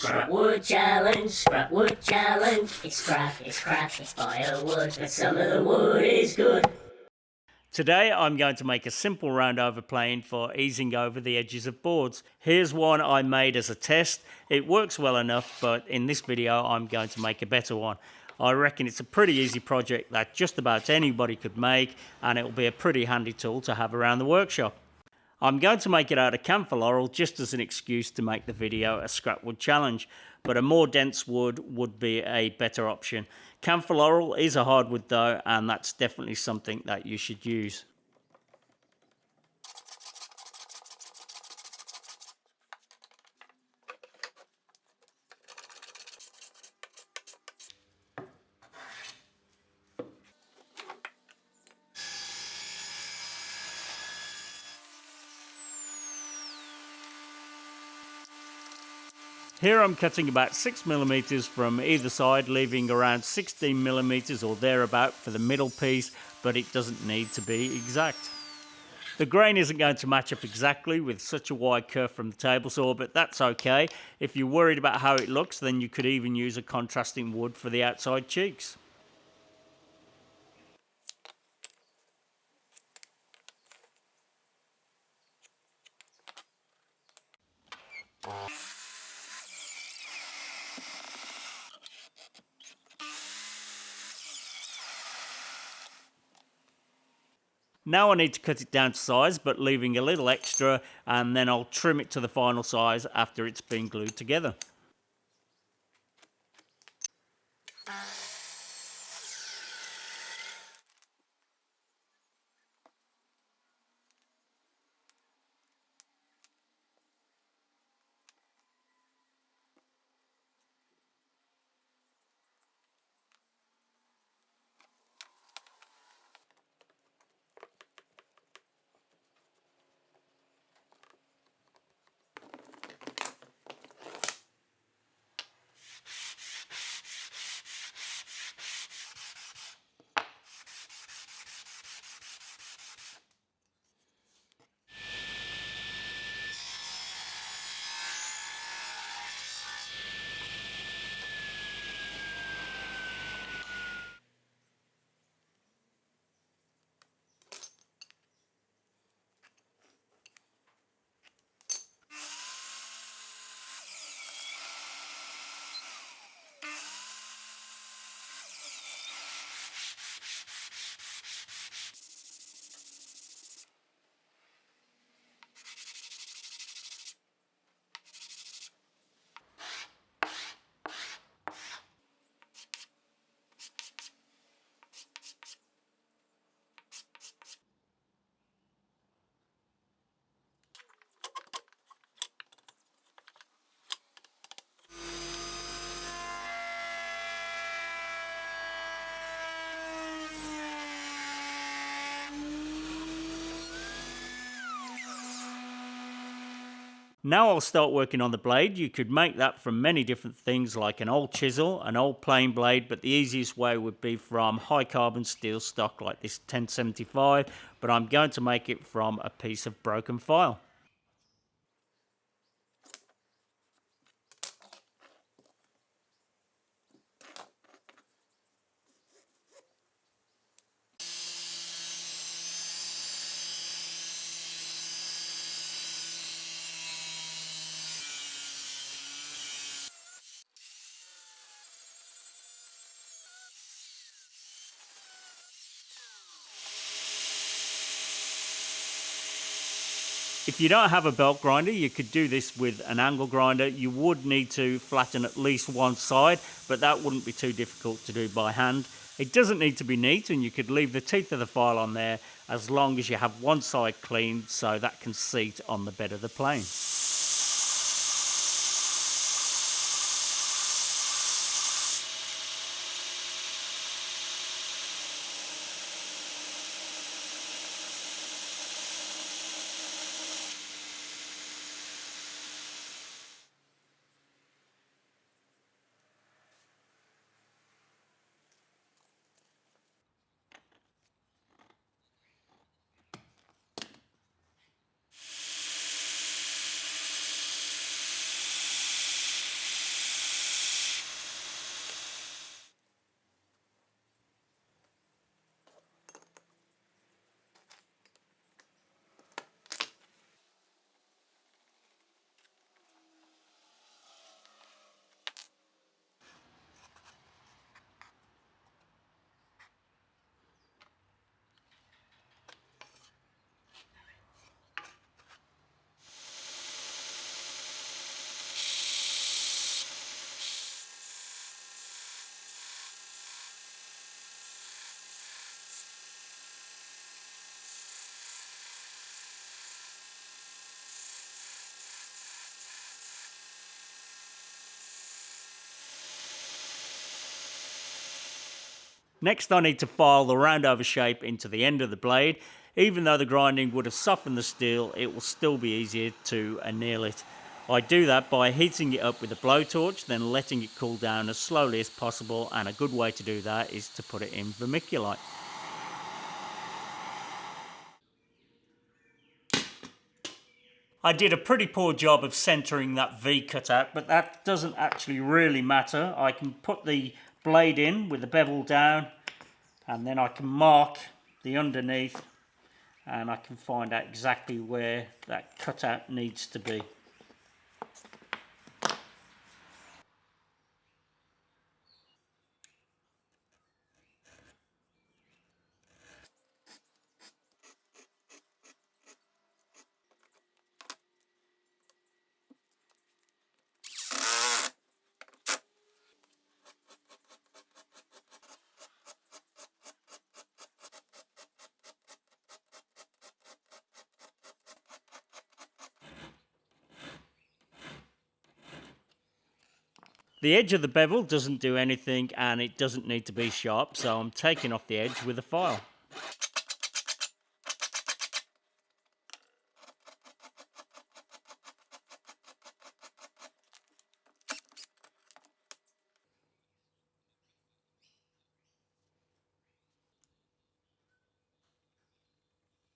Scrapwood challenge, Scrapwood challenge. It's scrap, it's firewood, but some of the wood is good. Today I'm going to make a simple roundover plane for easing over the edges of boards. Here's one I made as a test. It works well enough, but in this video I'm going to make a better one. I reckon it's a pretty easy project that just about anybody could make, and it'll be a pretty handy tool to have around the workshop. I'm going to make it out of camphor laurel just as an excuse to make the video a scrapwood challenge, but a more dense wood would be a better option. Camphor laurel is a hardwood though, and that's definitely something that you should use. Here I'm cutting about 6mm from either side, leaving around 16mm or thereabout for the middle piece, but it doesn't need to be exact. The grain isn't going to match up exactly with such a wide curve from the table saw, but that's okay. If you're worried about how it looks, then you could even use a contrasting wood for the outside cheeks. Now I need to cut it down to size, but leaving a little extra, and then I'll trim it to the final size after it's been glued together. Now I'll start working on the blade. You could make that from many different things like an old chisel, an old plain blade, but the easiest way would be from high carbon steel stock like this 1075, but I'm going to make it from a piece of broken file. If you don't have a belt grinder, you could do this with an angle grinder. You would need to flatten at least one side, but that wouldn't be too difficult to do by hand. It doesn't need to be neat, and you could leave the teeth of the file on there as long as you have one side cleaned so that can seat on the bed of the plane. Next I need to file the roundover shape into the end of the blade. Even though the grinding would have softened the steel, it will still be easier to anneal it. I do that by heating it up with a blowtorch, then letting it cool down as slowly as possible, and a good way to do that is to put it in vermiculite. I did a pretty poor job of centering that V cutout, but that doesn't actually really matter. I can put the blade in with the bevel down, and then I can mark the underneath, and I can find out exactly where that cutout needs to be. The edge of the bevel doesn't do anything and it doesn't need to be sharp, so I'm taking off the edge with a file.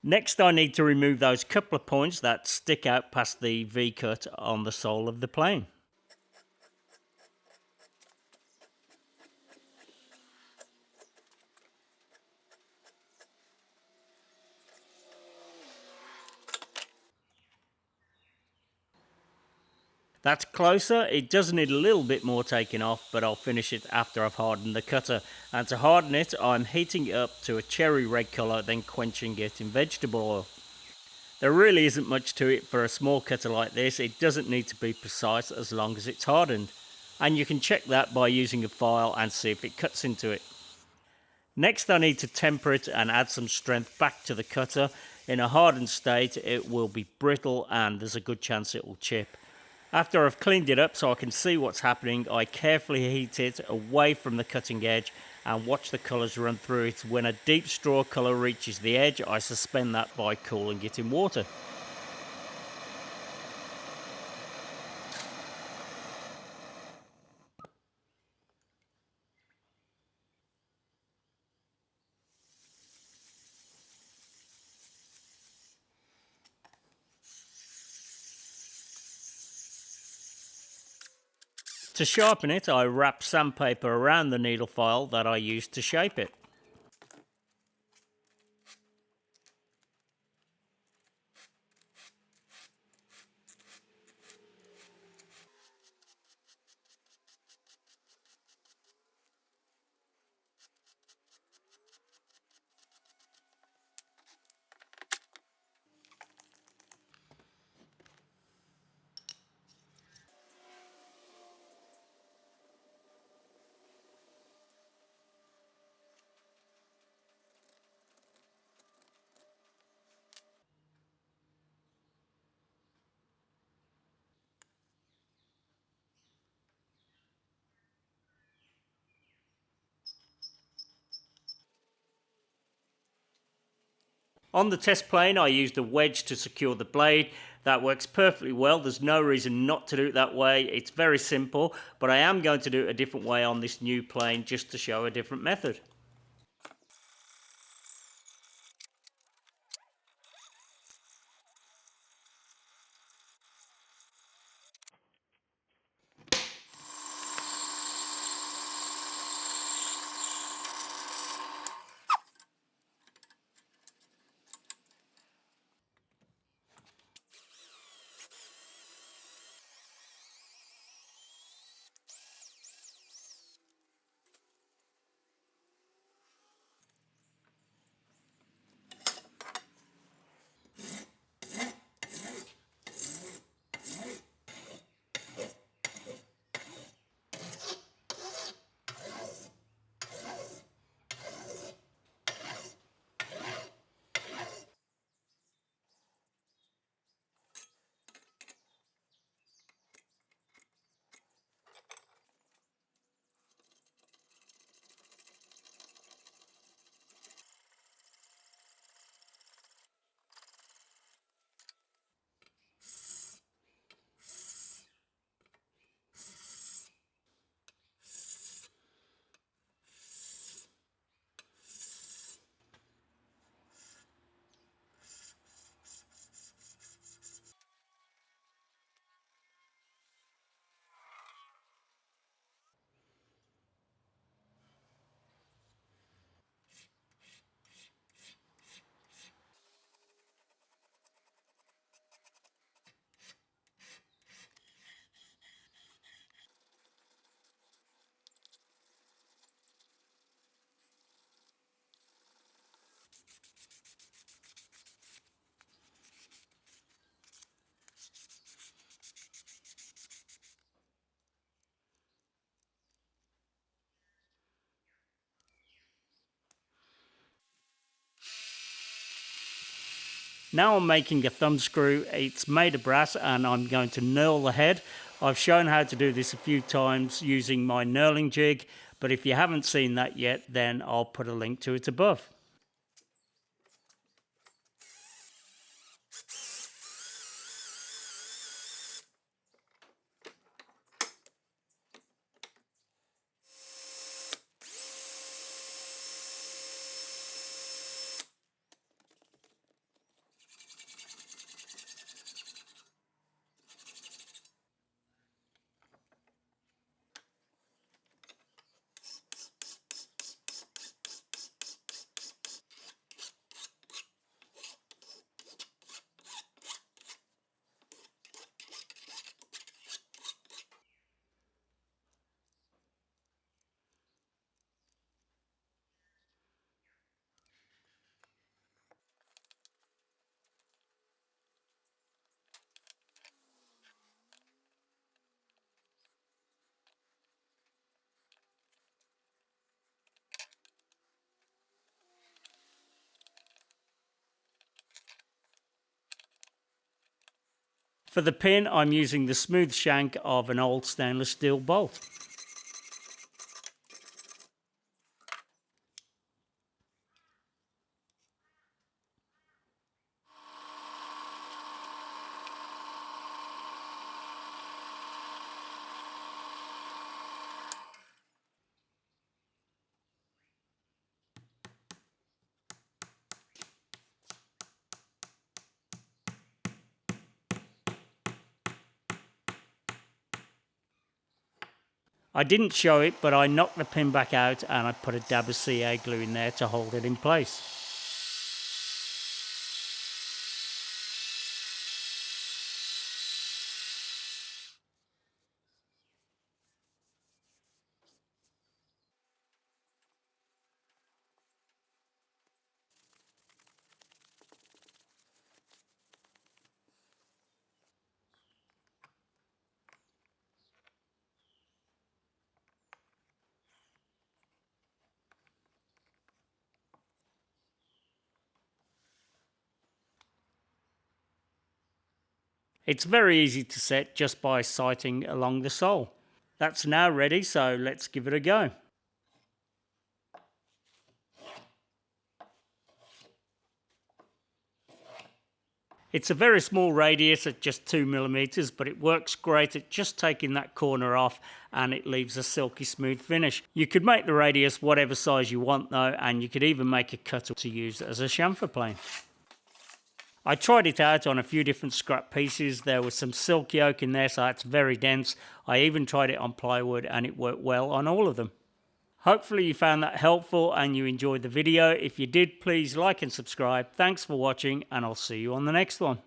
Next I need to remove those couple of points that stick out past the V-cut on the sole of the plane. That's closer. It does need a little bit more taking off, but I'll finish it after I've hardened the cutter. And to harden it, I'm heating it up to a cherry red colour, then quenching it in vegetable oil. There really isn't much to it for a small cutter like this. It doesn't need to be precise as long as it's hardened. And you can check that by using a file and see if it cuts into it. Next I need to temper it and add some strength back to the cutter. In a hardened state it will be brittle and there's a good chance it will chip. After I've cleaned it up so I can see what's happening, I carefully heat it away from the cutting edge and watch the colours run through it. When a deep straw colour reaches the edge, I suspend that by cooling it in water. To sharpen it, I wrap sandpaper around the needle file that I used to shape it. On the test plane I used a wedge to secure the blade. That works perfectly well. There's no reason not to do it that way. It's very simple, but I am going to do it a different way on this new plane just to show a different method. Now I'm making a thumb screw. It's made of brass and I'm going to knurl the head. I've shown how to do this a few times using my knurling jig, but if you haven't seen that yet, then I'll put a link to it above. For the pin, I'm using the smooth shank of an old stainless steel bolt. I didn't show it, but I knocked the pin back out and I put a dab of CA glue in there to hold it in place. It's very easy to set just by sighting along the sole. That's now ready, so let's give it a go. It's a very small radius at just 2mm, but it works great at just taking that corner off and it leaves a silky smooth finish. You could make the radius whatever size you want though, and you could even make a cutter to use as a chamfer plane. I tried it out on a few different scrap pieces. There was some silky oak in there, so that's very dense. I even tried it on plywood and it worked well on all of them. Hopefully you found that helpful and you enjoyed the video. If you did, please like and subscribe. Thanks for watching and I'll see you on the next one.